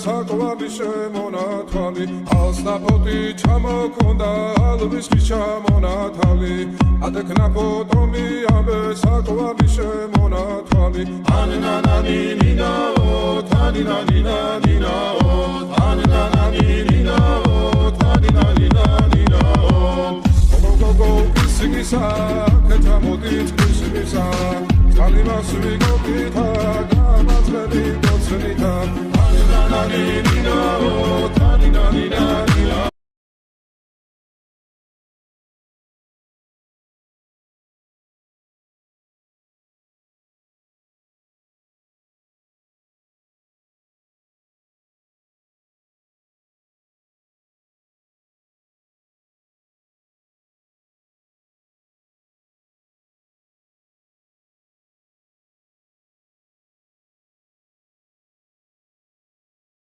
საკვარი შემონათვალი ალსნაფოთი ჩამოქონდა ალვის ხის ჩამონათალი ატექნა ფოტომი ამბე საკვარი შემონათვალი ანანანინინაო თანინანინანინაო ანანანინინაო თანინანინანინაო გოგოგო ისიგისა კეთამოდით ისიგისა კალიმას ვიგოკითა გამაცხელი გოცნითა Nino